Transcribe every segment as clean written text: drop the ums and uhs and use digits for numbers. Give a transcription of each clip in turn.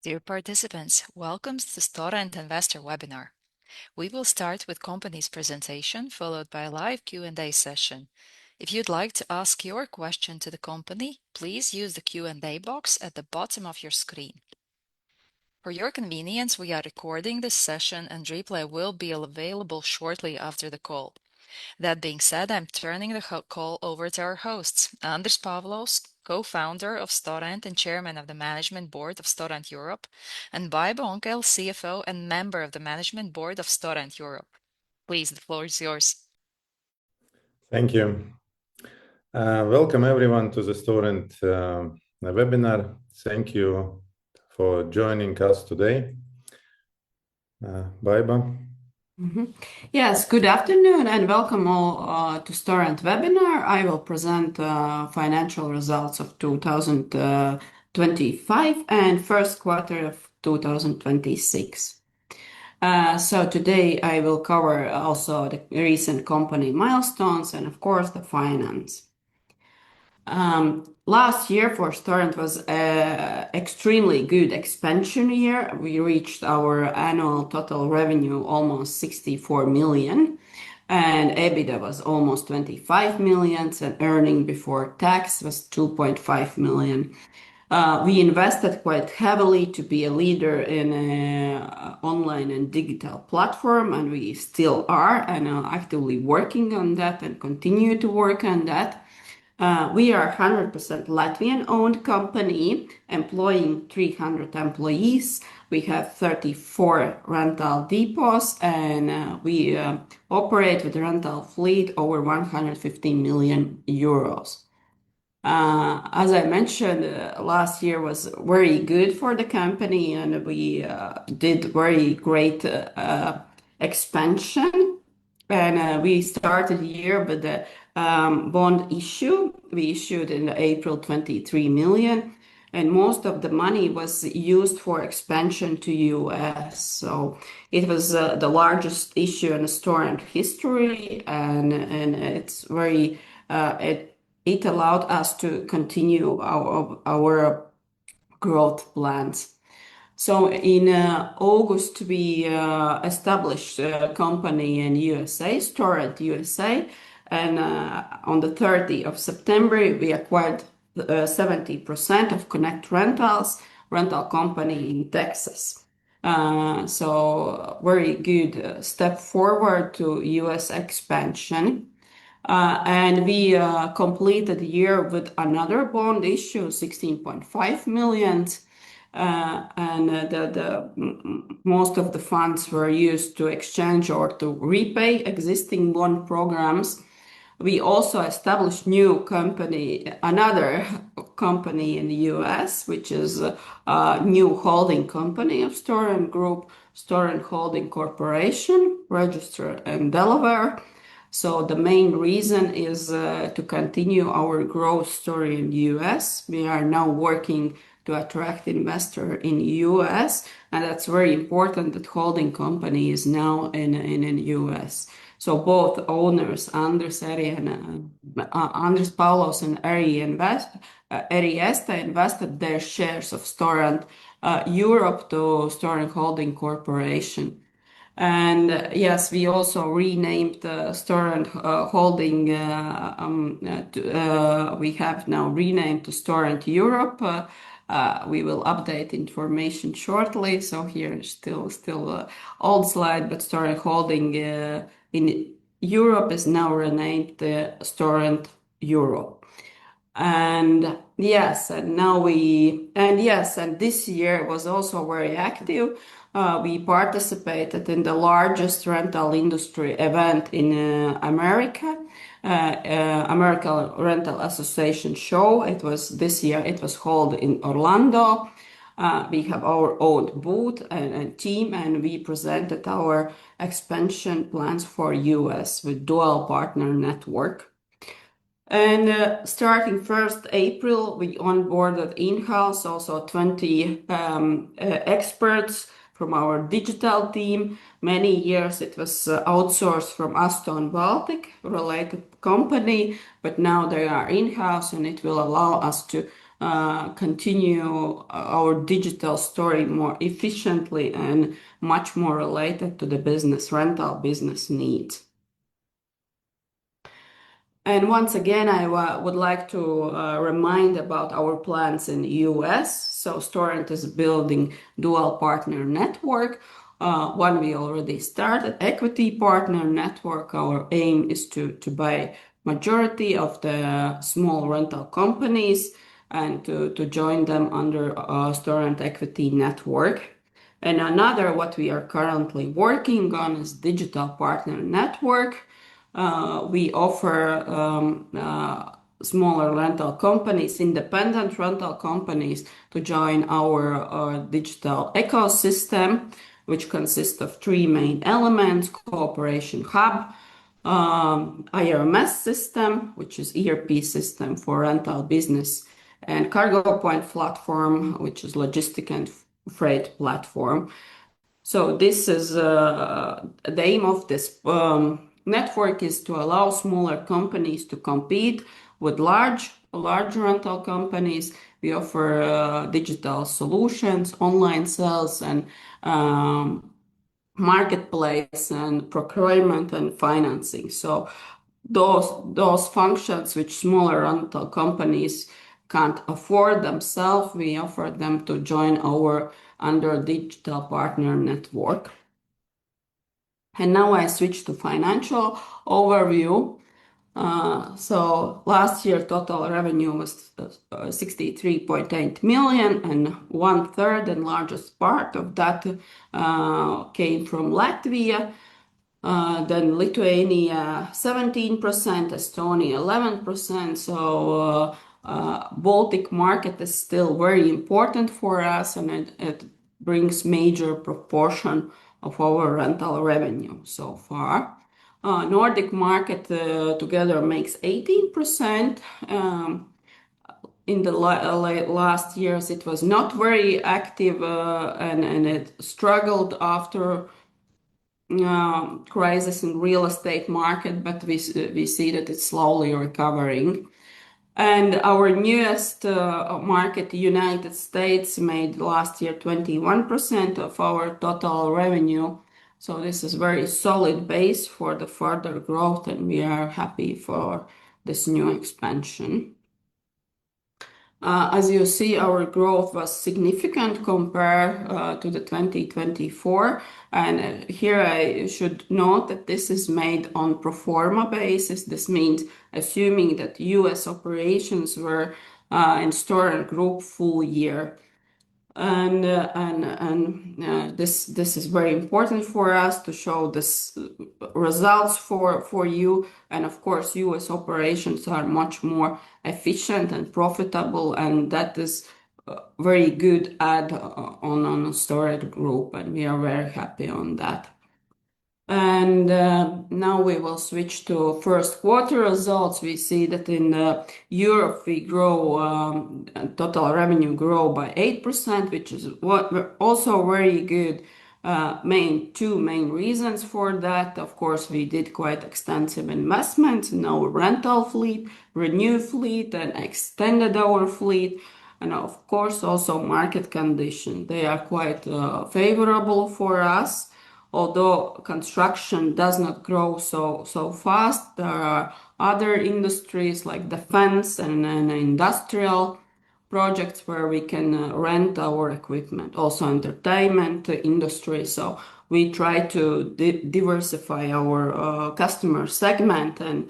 Dear participants, welcome to Storent Investor Webinar. We will start with company's presentation, followed by a live Q&A session. If you'd like to ask your question to the company, please use the Q&A box at the bottom of your screen. For your convenience, we are recording this session and replay will be available shortly after the call. That being said, I'm turning the call over to our hosts, Andris Pavlovs, co-founder of Storent and chairman of the management board of Storent Europe, and Baiba Onkel, CFO and member of the management board of Storent Europe. Please, the floor is yours. Thank you. Welcome everyone to the Storent webinar. Thank you for joining us today. Baiba. Yes, good afternoon and welcome all to Storent webinar. I will present financial results of 2025 and first quarter of 2026. So today I will cover also the recent company milestones and of course the finance. Last year for Storent was extremely good expansion year. We reached our annual total revenue almost 64 million and EBITDA was almost 25 million and earning before tax was 2.5 million. We invested quite heavily to be a leader in online and digital platform and we still are and are actively working on that and continue to work on that. We are 100% Latvian-owned company, employing 300 employees. We have 34 rental depots, and we operate with a rental fleet over 115 million euros. As I mentioned, last year was very good for the company, and we did very great expansion. And we started the year with the bond issue. We issued in April 23 million, and most of the money was used for expansion to US. So it was the largest issue in the Storent history, and it's very it allowed us to continue our growth plans. So in August, we established a company in USA, Storent USA, and on the 30th of September, we acquired 70% of Connect Rentals, rental company in Texas. So very good step forward to US expansion. And we completed the year with another bond issue, 16.5 million. And most of the funds were used to exchange or to repay existing bond programs. We also established another company in the US, which is a new holding company of Storent Group, Storent Holding Corporation, registered in Delaware. So the main reason is to continue our growth story in the US. We are now working to attract investor in the US, and that's very important that holding company is now in the US. So both owners, Andris Pavlovs and Eri Este invested their shares of Storent Europe to Storent Holding Corporation. And yes, we also renamed Storent Holding. We have now renamed to Storent Europe. We will update information shortly. So here is still old slide, but Storent Holding in Europe is now renamed Storent Europe. And yes, and this year was also very active. We participated in the largest rental industry event in America, American Rental Association show. This year it was held in Orlando. We have our own booth and team, and we presented our expansion plans for US with dual partner network. And starting 1st April, we onboarded in-house also 20 experts from our digital team. Many years it was outsourced from Aston Baltic related company, but now they are in-house and it will allow us to continue our digital story more efficiently and much more related to the rental business needs. And once again, I would like to remind about our plans in the US. So Storent is building dual partner network. One we already started, equity partner network. Our aim is to buy majority of the small rental companies and to join them under Storent equity network. And another what we are currently working on is digital partner network. We offer smaller rental companies, independent rental companies, to join our digital ecosystem, which consists of three main elements: cooperation hub, IRMS system, which is ERP system for rental business, and cargo point platform, which is logistic and freight platform. So this is the aim of this network is to allow smaller companies to compete with large rental companies. We offer digital solutions, online sales, and marketplace, and procurement and financing. So those functions which smaller rental companies can't afford themselves, we offer them to join our under digital partner network. And now I switch to financial overview. So last year total revenue was 63.8 million, and 1/3 and largest part of that came from Latvia. Then Lithuania 17%, Estonia 11%. So Baltic market is still very important for us, and it brings major proportion of our rental revenue so far. Nordic market together makes 18%. In the last years, it was not very active, and it struggled after crisis in real estate market, but we see that it's slowly recovering. And our newest market, the United States, made last year 21% of our total revenue. So this is very solid base for the further growth, and we are happy for this new expansion. As you see, our growth was significant compared to the 2024. And here I should note that this is made on pro forma basis. This means assuming that US operations were in Storent Group full year. And this is very important for us to show this results for you. And of course, US operations are much more efficient and profitable, and that is very good add on Storent Group, and we are very happy on that. And now we will switch to first quarter results. We see that in Europe we grow, total revenue grow by 8%, which is also very good. Two main reasons for that. Of course, we did quite extensive investments in our rental fleet, renewed fleet, and extended our fleet. And of course, also market condition. They are quite favorable for us. Although construction does not grow so fast, there are other industries like defense and industrial projects where we can rent our equipment. Also entertainment industry. So we try to diversify our customer segment and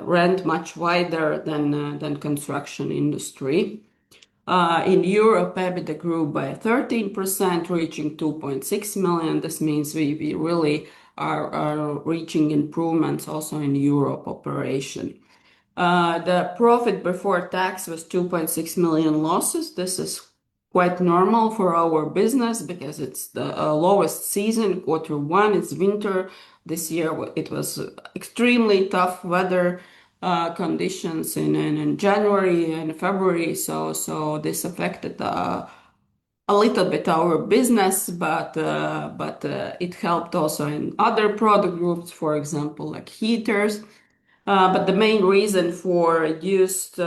rent much wider than construction industry. In Europe, EBITDA grew by 13%, reaching 2.6 million. This means we really are reaching improvements also in Europe operation. The profit before tax was 2.6 million losses. This is quite normal for our business because it's the lowest season. Quarter one, it's winter. This year it was extremely tough weather conditions in January and February. So this affected a little bit our business, but it helped also in other product groups, for example, like heaters. But the main reason for reduced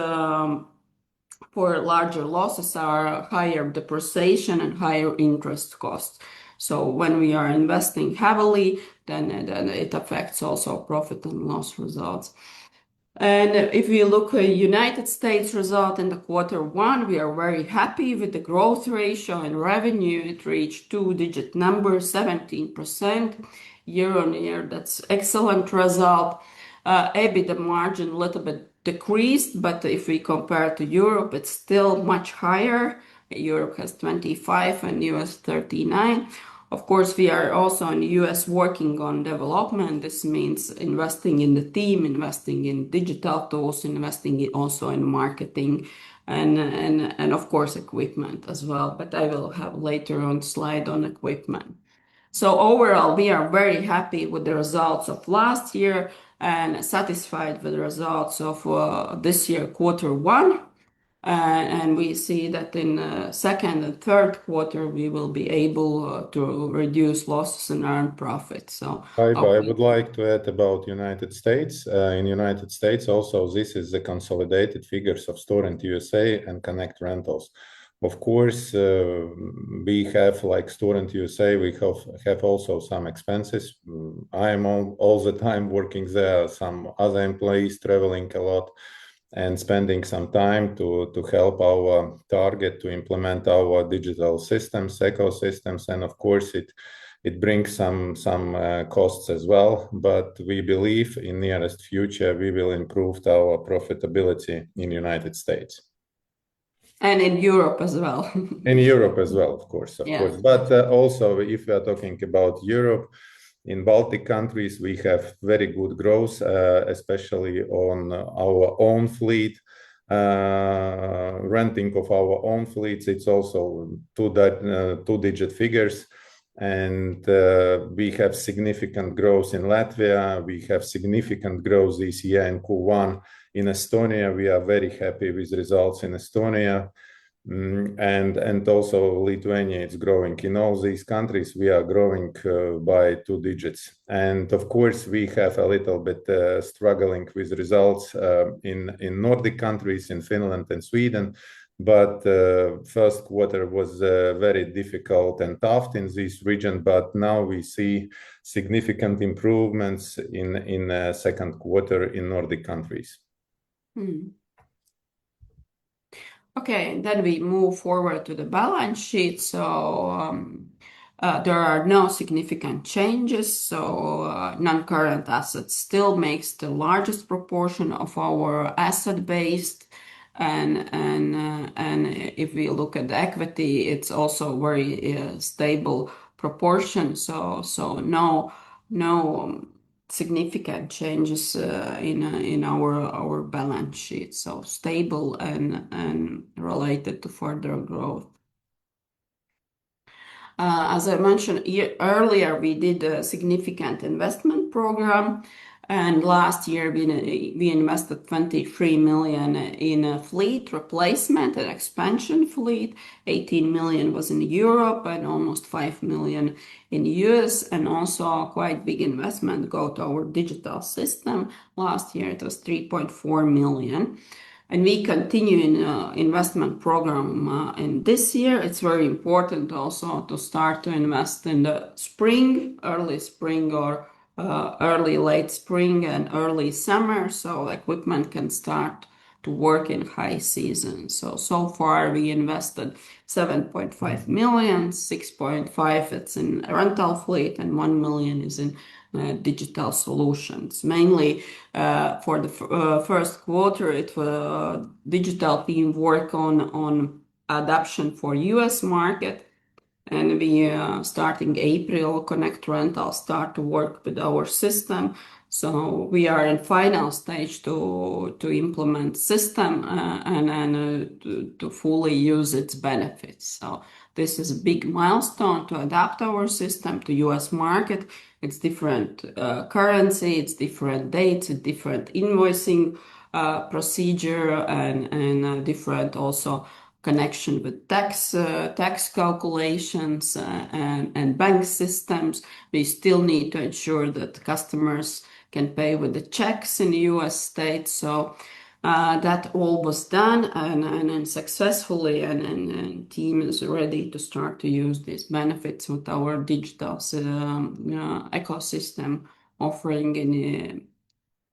for larger losses are higher depreciation and higher interest costs. So when we are investing heavily, then it affects also profit and loss results. And if we look at United States result in the Q1, we are very happy with the growth ratio and revenue. It reached two-digit number, 17% year on year. That's excellent result. EBITDA margin a little bit decreased, but if we compare to Europe, it's still much higher. Europe has 25 and US 39. Of course, we are also in the US working on development. This means investing in the team, investing in digital tools, investing also in marketing and of course equipment as well. But I will have later on slide on equipment. So overall, we are very happy with the results of last year and satisfied with the results of this year, Q1. And we see that in the second and Q3, we will be able to reduce losses and earn profit. So I would like to add about United States. In United States, also, this is the consolidated figures of Storent USA and Connect Rentals. Of course, we have, like Storent USA, we have also some expenses. I am all the time working there, some other employees traveling a lot and spending some time to help our target to implement our digital systems, ecosystems, and of course it brings some costs as well. But we believe in nearest future we will improve our profitability in United States. And in Europe as well. In Europe as well, of course. But also, if we are talking about Europe, in Baltic countries, we have very good growth, especially on our own fleet. Renting of our own fleets, it's also two-digit figures. And we have significant growth in Latvia. We have significant growth this year in Q1. In Estonia, we are very happy with results in Estonia. And also Lithuania is growing. In all these countries, we are growing by two digits. And of course, we have a little bit struggling with results in Nordic countries, in Finland and Sweden. But Q1 was very difficult and tough in this region. But now we see significant improvements in Q2 in Nordic countries. Okay, then we move forward to the balance sheet. So there are no significant changes. So non-current assets still makes the largest proportion of our asset base. And if we look at the equity, it's also very stable proportion. So no significant changes in our balance sheet. So stable and related to further growth. As I mentioned earlier, we did a significant investment program. And last year, we invested 23 million in a fleet replacement and expansion fleet. 18 million was in Europe and almost 5 million in the US. And also a quite big investment go to our digital system. Last year, it was 3.4 million. And we continue in investment program in this year. It's very important also to start to invest in the spring, early spring or early late spring and early summer, so equipment can start to work in high season. So far we invested 7.5 million, 6.5 it's in rental fleet and 1 million is in digital solutions. Mainly for the Q1, it was digital team work on adoption for US market. And we starting April, Connect Rental start to work with our system. So we are in final stage to implement system and to fully use its benefits. So this is a big milestone to adapt our system to US market. It's different currency, it's different dates, it's different invoicing procedure and different also connection with tax calculations and bank systems. We still need to ensure that customers can pay with the checks in the US states. So That all was done and successfully, and team is ready to start to use these benefits with our digital ecosystem offering in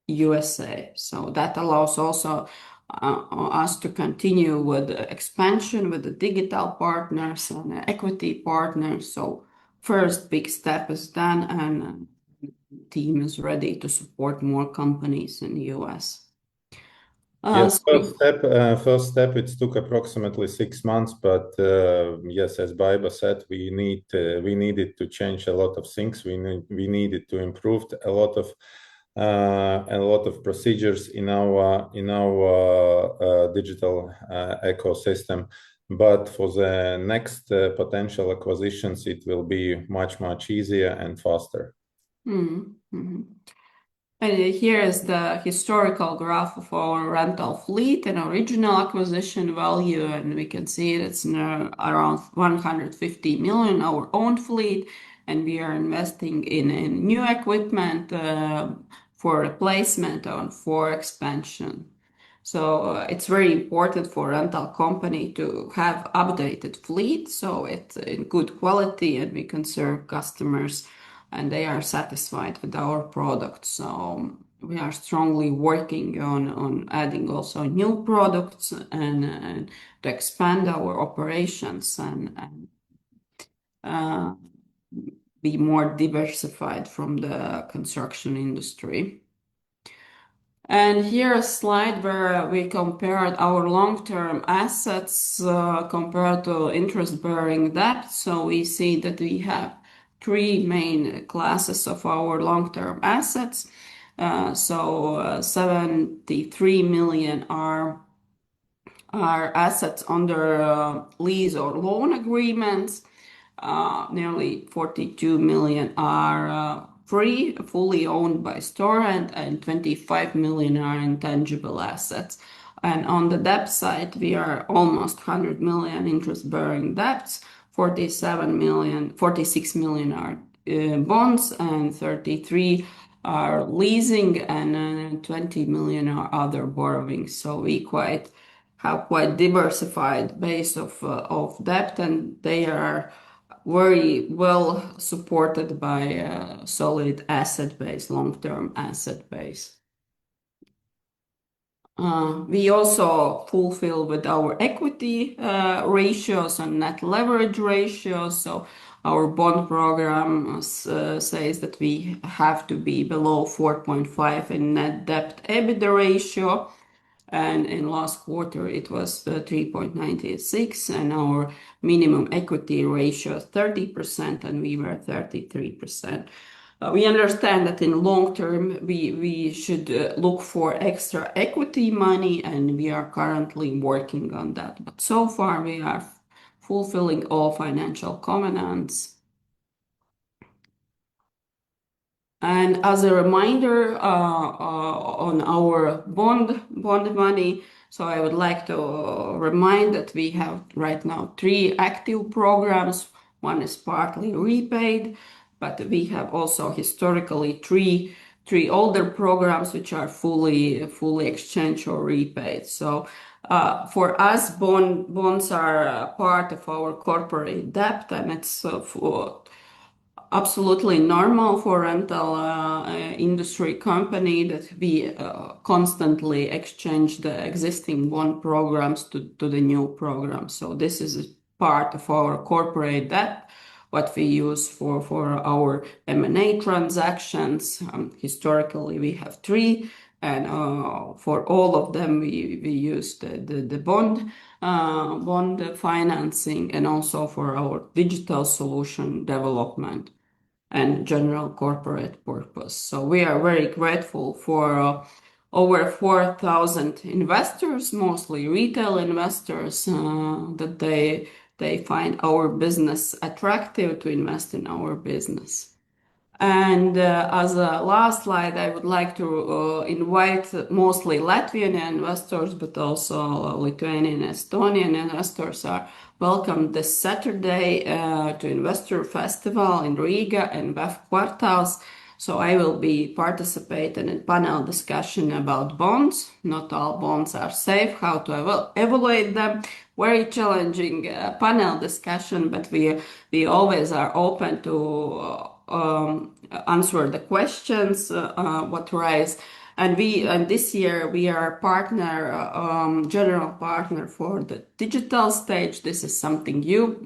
USA. So that allows also us to continue with the expansion with the digital partners and equity partners. So first big step is done, and team is ready to support more companies in the US. Yes, first step, it took approximately 6 months, but yes, as Baiba said, we needed to change a lot of things. We needed to improve a lot of procedures in our digital ecosystem. But for the next potential acquisitions, it will be much easier and faster. Mm-hmm. And here is the historical graph of our rental fleet and original acquisition value, and we can see it's around 150 million our own fleet, and we are investing in new equipment for replacement and for expansion. So it's very important for rental company to have updated fleet, so it's in good quality and we can serve customers and they are satisfied with our product. So we are strongly working on adding also new products and to expand our operations and be more diversified from the construction industry. And here a slide where we compared our long-term assets compared to interest-bearing debt. So we see that we have three main classes of our long-term assets. 73 million are assets under lease or loan agreements. Nearly 42 million are fully owned by Storent, and 25 million are intangible assets. And on the debt side, we are almost 100 million interest-bearing debts. 46 million are bonds, and 33 are leasing, and 20 million are other borrowings. So we have quite diversified base of debt, and they are very well supported by a solid asset base, long-term asset base. We also fulfill with our equity ratios and net leverage ratios. So our bond program says that we have to be below 4.5 in net debt EBITDA ratio. And in last quarter, it was 3.96, and our minimum equity ratio is 30%, and we were 33%. We understand that in long term, we should look for extra equity money, and we are currently working on that. But so far, we are fulfilling all financial covenants. And as a reminder on our bond money, so I would like to remind that we have right now 3 active programs. One is partly repaid, but we have also historically three older programs which are fully exchanged or repaid. So for us, bonds are part of our corporate debt, and it's absolutely normal for rental industry company that we constantly exchange the existing bond programs to the new program. So this is part of our corporate debt, what we use for our M&A transactions. Historically, we have 3, and for all of them, we use the bond financing, and also for our digital solution development and general corporate purpose. So we are very grateful for over 4,000 investors, mostly retail investors, that they find our business attractive to invest in our business. And as a last slide, I would like to invite mostly Latvian investors, but also Lithuanian and Estonian investors are welcome this Saturday to Investor Festival in Riga and VEF Quartals. So I will be participating in panel discussion about bonds. Not all bonds are safe, how to evaluate them. Very challenging panel discussion, but we always are open to answer the questions what rise. And this year we are general partner for the digital stage. This is something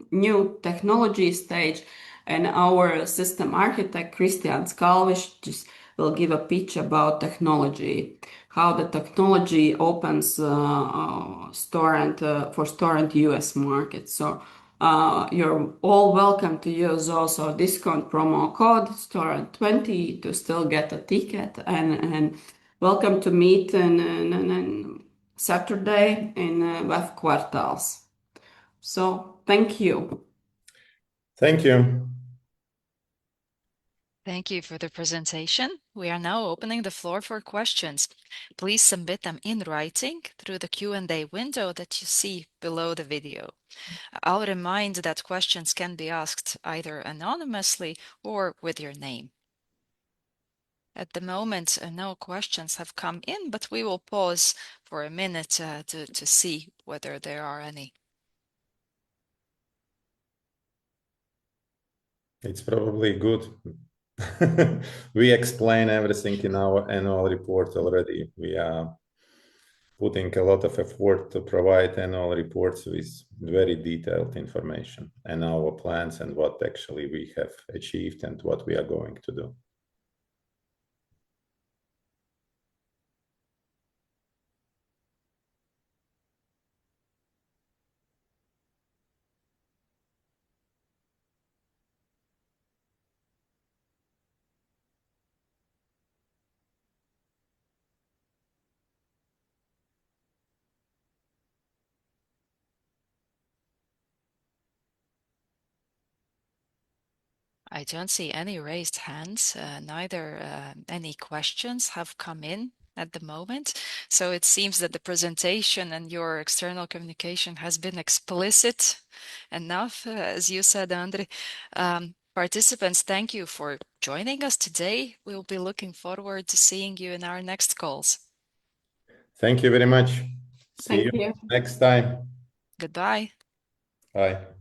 new technology stage, and our system architect Christian Skalvish just will give a pitch about technology, how the technology opens Storent for Storent US market. So you're all welcome to use also discount promo code Storent20 to still get a ticket, and welcome to meet on Saturday in WEF Quartals. So thank you. Thank you. Thank you for the presentation. We are now opening the floor for questions. Please submit them in writing through the Q&A window that you see below the video. I'll remind that questions can be asked either anonymously or with your name. At the moment, no questions have come in, but we will pause for a minute to see whether there are any. It's probably good. We explain everything in our annual report already. We are putting a lot of effort to provide annual reports with very detailed information and our plans and what actually we have achieved and what we are going to do. I don't see any raised hands, neither any questions have come in at the moment. So it seems that the presentation and your external communication has been explicit enough, as you said, Andre. Participants, thank you for joining us today. We'll be looking forward to seeing you in our next calls. Thank you very much. See Thank you you. next time. Goodbye. Bye.